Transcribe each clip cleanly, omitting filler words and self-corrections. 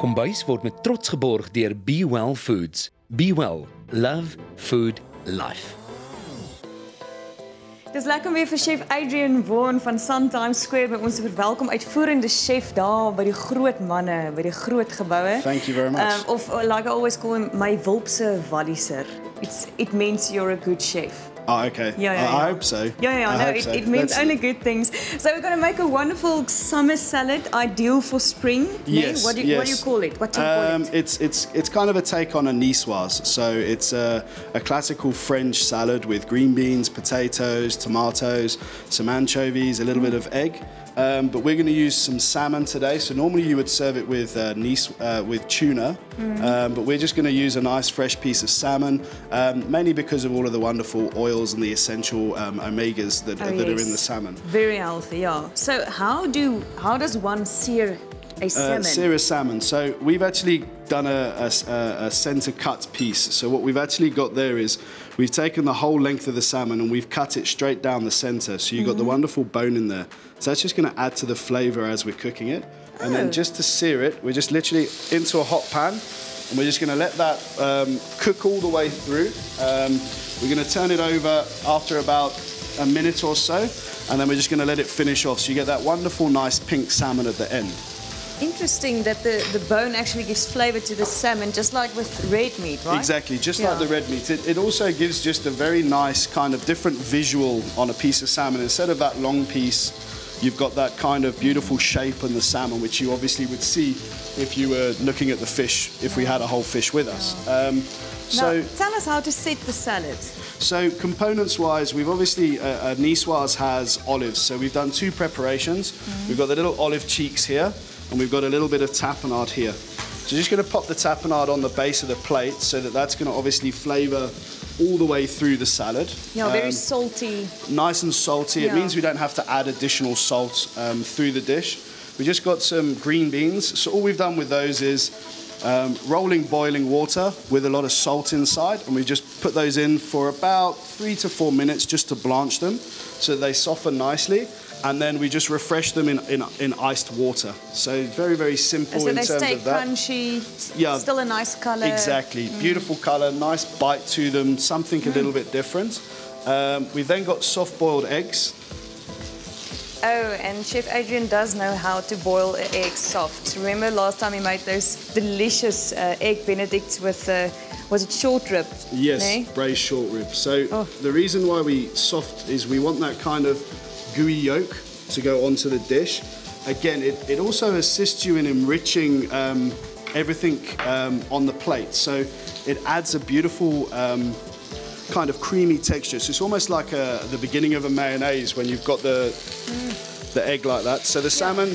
Kombuis word met trots geborg deur Be Well Foods. Be Well, love, food, life. Dis lekker om weer vir Chef Adrian Vaughan van Times Square by ons te verwelkom, uitvoerende chef daar by die groot manne, by die groot geboue. Thank you very much. Of like I always call him, my Wulpse Walliser. It means you're a good chef. Oh, okay. I hope so. It means only good things. So we're going to make a wonderful summer salad, ideal for spring. Yes. What do you call it? What do you call it? It's kind of a take on a niçoise. So it's a classical French salad with green beans, potatoes, tomatoes, some anchovies, a little bit of egg. But we're going to use some salmon today. So normally you would serve it with with tuna, but we're just going to use a nice fresh piece of salmon, mainly because of all of the wonderful oils and the essential omegas that are in the salmon. Very healthy, yeah. So how does one sear a salmon? Sear a salmon. So we've actually done a center cut piece. So what we've actually got there is we've taken the whole length of the salmon and we've cut it straight down the center. So you've got the wonderful bone in there. So that's just going to add to the flavor as we're cooking it. And then just to sear it, we're just literally into a hot pan and we're just going to let that cook all the way through. We're going to turn it over after about a minute or so, and then we're just going to let it finish off. So you get that wonderful, nice pink salmon at the end. Interesting that the bone actually gives flavor to the salmon, just like with red meat, right? Exactly, just like the red meat. It also gives just a very nice kind of different visual on a piece of salmon. Instead of that long piece, you've got that kind of beautiful shape on the salmon, which you obviously would see if you were looking at the fish, if we had a whole fish with us. Now, tell us how to set the salad. So components-wise, we've obviously, niçoise has olives. So we've done two preparations. We've got the little olive cheeks here, and we've got a little bit of tapenade here. So just going to pop the tapenade on the base of the plate so that that's going to obviously flavour all the way through the salad. Yeah, very salty. Nice and salty. It means we don't have to add additional salt through the dish. We just got some green beans. So all we've done with those is rolling boiling water with a lot of salt inside, and we just put those in for about 3 to 4 minutes just to blanch them so that they soften nicely. And then we just refresh them in iced water. So very, very simple in terms of that. So they stay crunchy, still a nice colour. Exactly, beautiful colour, nice bite to them, something a little bit different. We've then got soft boiled eggs. Oh, and Chef Adrian does know how to boil an egg soft. Remember last time he made those delicious egg benedicts with, was it short rib? Yes, braised short rib. So the reason why we soft is we want that kind of gooey yolk to go onto the dish. Again, it also assists you in enriching everything on the plate. So it adds a beautiful kind of creamy texture. So it's almost like the beginning of a mayonnaise when you've got the egg like that. So the salmon,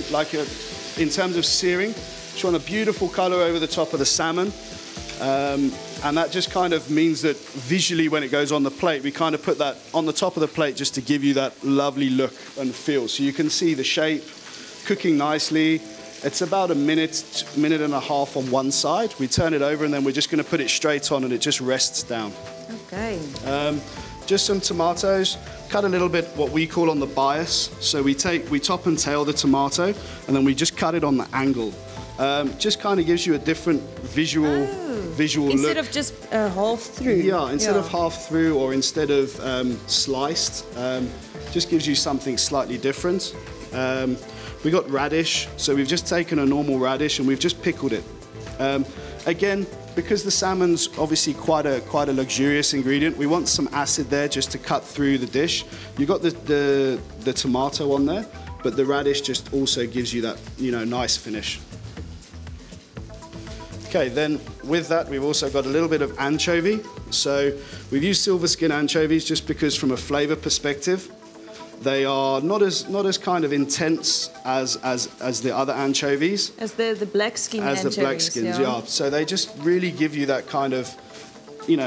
in terms of searing, just want a beautiful color over the top of the salmon. And that just kind of means that visually when it goes on the plate, we kind of put that on the top of the plate just to give you that lovely look and feel. So you can see the shape, cooking nicely. It's about a minute and a half on one side. We turn it over and then we're just going to put it straight on and it just rests down. Okay. Just some tomatoes, cut a little bit what we call on the bias. So we top and tail the tomato and then we just cut it on the angle. Just kind of gives you a different visual look. Instead of just half through. Yeah, instead of half through or instead of sliced, just gives you something slightly different. We got radish, so we've just taken a normal radish and we've just pickled it. Again, because the salmon's obviously quite a luxurious ingredient, we want some acid there just to cut through the dish. You got the tomato on there, but the radish just also gives you that nice finish. Okay, then with that we've also got a little bit of anchovy. So we've used silver skin anchovies just because from a flavour perspective they are not as kind of intense as the other anchovies. As the black skin anchovies. As the black skins, yeah. So they just really give you that kind of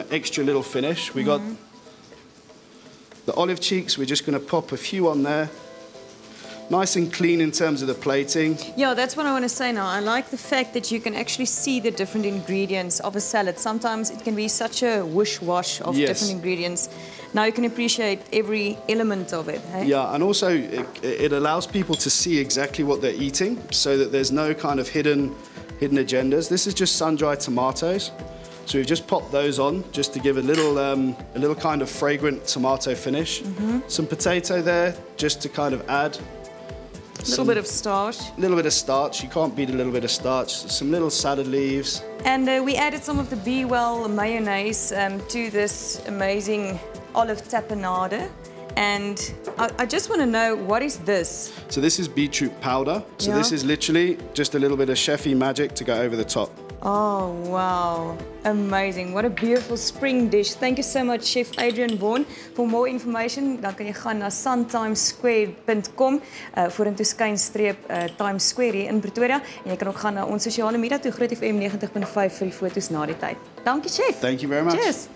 extra little finish. We got the olive cheeks, we're just going to pop a few on there. Nice and clean in terms of the plating. Yeah, that's what I want to say now. I like the fact that you can actually see the different ingredients of a salad. Sometimes it can be such a wish-wash of different ingredients. Now you can appreciate every element of it. Hey? Yeah, and also it allows people to see exactly what they're eating so that there's no kind of hidden hidden agendas. This is just sun-dried tomatoes. So we've just popped those on just to give a little kind of fragrant tomato finish. Some potato there just to kind of add. A little bit of starch. A little bit of starch. You can't beat a little bit of starch. Some little salad leaves. And we added some of the Be Well mayonnaise to this amazing olive tapenade. And I just want to know, what is this? So this is beetroot powder. So this is literally just a little bit of chefy magic to go over the top. Oh, wow. Amazing. What a beautiful spring dish. Thank you so much, Chef Adrian Vaughan. For more information, dan kan jy gaan na suntimesquare.com vorentoe skynstreep Times Square hier in Pretoria. En jy kan ook gaan na ons sosiale media toe, Groot FM 90.5 vir die foto's na die tyd. Dankie, Chef. Thank you very much. Cheers.